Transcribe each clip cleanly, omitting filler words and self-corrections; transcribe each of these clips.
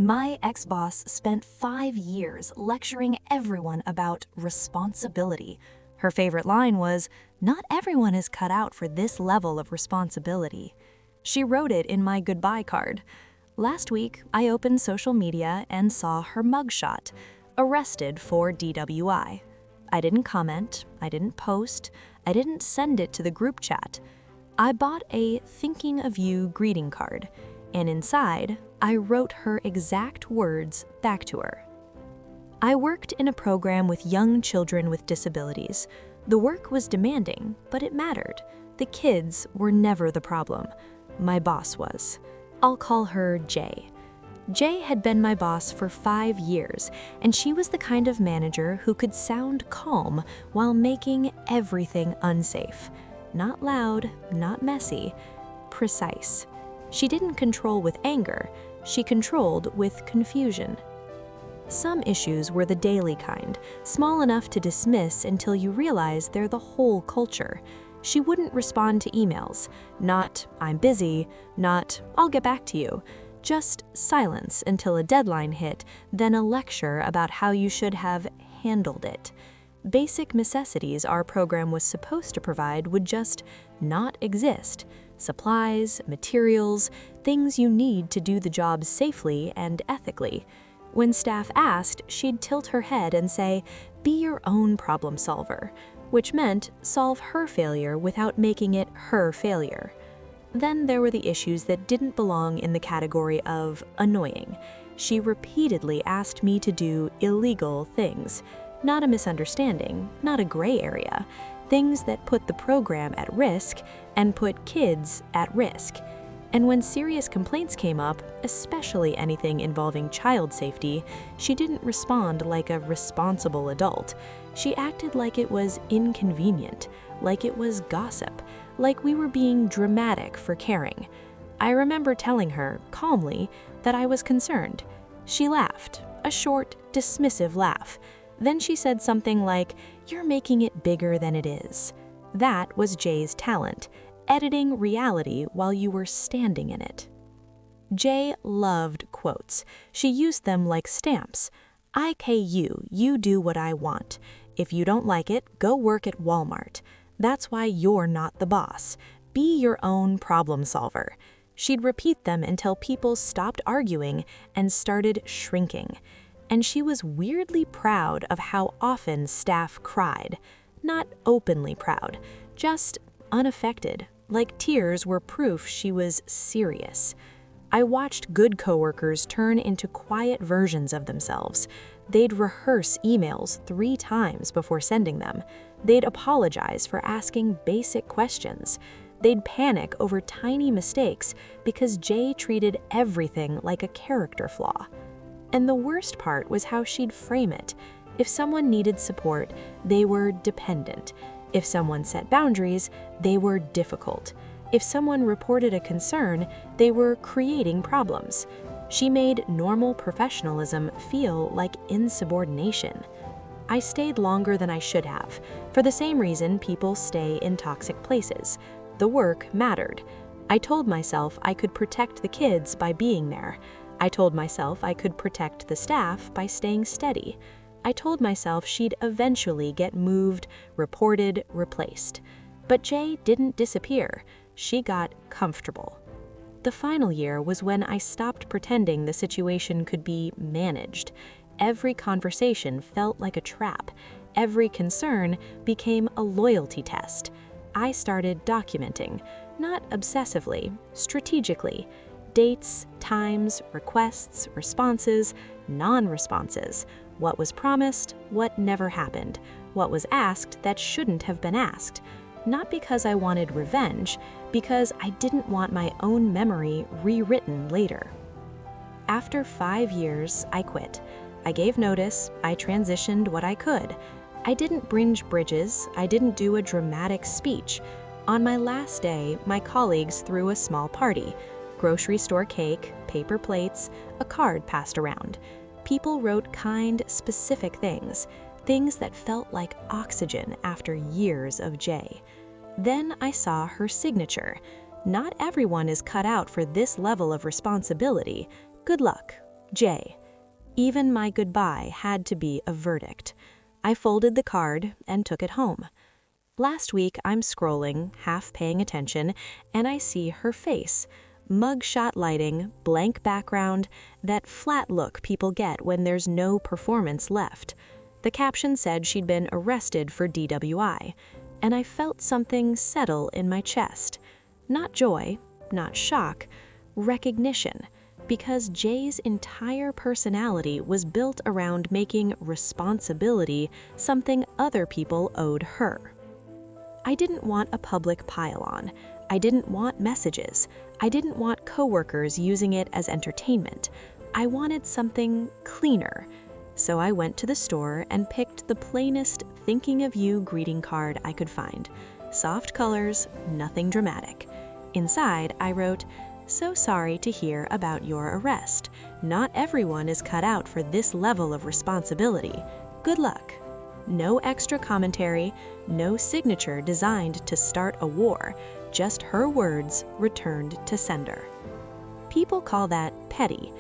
My ex-boss spent 5 years lecturing everyone about responsibility. Her favorite line was, "Not everyone is cut out for this level of responsibility." She wrote it in my goodbye card. Last week, I opened social media and saw her mugshot, arrested for DWI. I didn't comment, I didn't post, I didn't send it to the group chat. I bought a thinking of you greeting card, and inside, I wrote her exact words back to her. I worked in a program with young children with disabilities. The work was demanding, but it mattered. The kids were never the problem. My boss was. I'll call her Jay. Jay had been my boss for 5 years, and she was the kind of manager who could sound calm while making everything unsafe. Not loud, not messy, precise. She didn't control with anger, she controlled with confusion. Some issues were the daily kind, small enough to dismiss until you realize they're the whole culture. She wouldn't respond to emails, not "I'm busy," not "I'll get back to you." Just silence until a deadline hit, then a lecture about how you should have handled it. Basic necessities our program was supposed to provide would just not exist. Supplies, materials, things you need to do the job safely and ethically. When staff asked, she'd tilt her head and say, "Be your own problem solver," which meant solve her failure without making it her failure. Then there were the issues that didn't belong in the category of annoying. She repeatedly asked me to do illegal things. Not a misunderstanding, not a gray area. Things that put the program at risk and put kids at risk. And when serious complaints came up, especially anything involving child safety, she didn't respond like a responsible adult. She acted like it was inconvenient, like it was gossip, like we were being dramatic for caring. I remember telling her, calmly, that I was concerned. She laughed, a short, dismissive laugh. Then she said something like, "You're making it bigger than it is." That was Jay's talent, editing reality while you were standing in it. Jay loved quotes. She used them like stamps. "I pay you, you do what I want. If you don't like it, go work at Walmart. That's why you're not the boss. Be your own problem solver." She'd repeat them until people stopped arguing and started shrinking. And she was weirdly proud of how often staff cried. Not openly proud, just unaffected, like tears were proof she was serious. I watched good coworkers turn into quiet versions of themselves. They'd rehearse emails 3 times before sending them. They'd apologize for asking basic questions. They'd panic over tiny mistakes because Jay treated everything like a character flaw. And the worst part was how she'd frame it. If someone needed support, they were dependent. If someone set boundaries, they were difficult. If someone reported a concern, they were creating problems. She made normal professionalism feel like insubordination. I stayed longer than I should have, for the same reason people stay in toxic places. The work mattered. I told myself I could protect the kids by being there. I told myself I could protect the staff by staying steady. I told myself she'd eventually get moved, reported, replaced. But Jay didn't disappear. She got comfortable. The final year was when I stopped pretending the situation could be managed. Every conversation felt like a trap. Every concern became a loyalty test. I started documenting, not obsessively, strategically. Dates, times, requests, responses, non-responses, what was promised, what never happened, what was asked that shouldn't have been asked. Not because I wanted revenge, because I didn't want my own memory rewritten later. After 5 years, I quit. I gave notice, I transitioned what I could. I didn't bridge bridges, I didn't do a dramatic speech. On my last day, my colleagues threw a small party. Grocery store cake, paper plates, a card passed around. People wrote kind, specific things that felt like oxygen after years of Jay. Then I saw her signature. Not everyone is cut out for this level of responsibility. Good luck. J. Even my goodbye had to be a verdict. I folded the card and took it home. Last week, I'm scrolling, half paying attention, and I see her face. Mugshot lighting, blank background, that flat look people get when there's no performance left. The caption said she'd been arrested for DWI, and I felt something settle in my chest. Not joy, not shock, recognition, because Jay's entire personality was built around making responsibility something other people owed her. I didn't want a public pile-on. I didn't want messages. I didn't want coworkers using it as entertainment. I wanted something cleaner. So I went to the store and picked the plainest thinking of you greeting card I could find. Soft colors, nothing dramatic. Inside, I wrote, "So sorry to hear about your arrest. Not everyone is cut out for this level of responsibility. Good luck." No extra commentary, no signature designed to start a war, just her words returned to sender. People call that petty.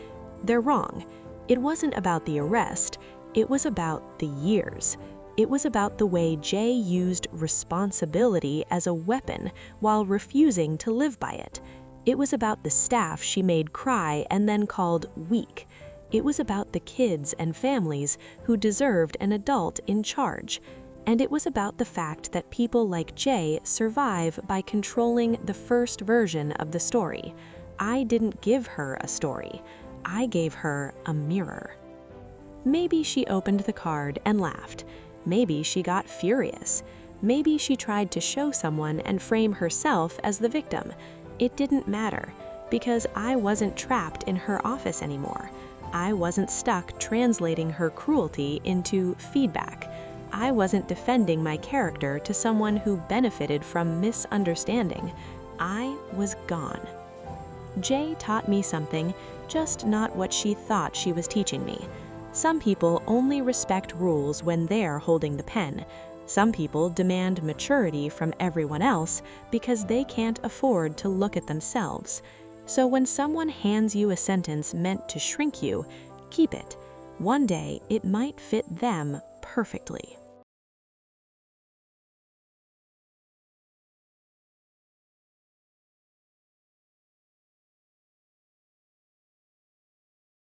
They're wrong. It wasn't about the arrest, it was about the years. It was about the way Jay used responsibility as a weapon while refusing to live by it. It was about the staff she made cry and then called weak. It was about the kids and families who deserved an adult in charge. And it was about the fact that people like Jay survive by controlling the first version of the story. I didn't give her a story. I gave her a mirror. Maybe she opened the card and laughed. Maybe she got furious. Maybe she tried to show someone and frame herself as the victim. It didn't matter, because I wasn't trapped in her office anymore. I wasn't stuck translating her cruelty into feedback. I wasn't defending my character to someone who benefited from misunderstanding. I was gone. Jay taught me something, just not what she thought she was teaching me. Some people only respect rules when they're holding the pen. Some people demand maturity from everyone else because they can't afford to look at themselves. So when someone hands you a sentence meant to shrink you, keep it. One day it might fit them perfectly.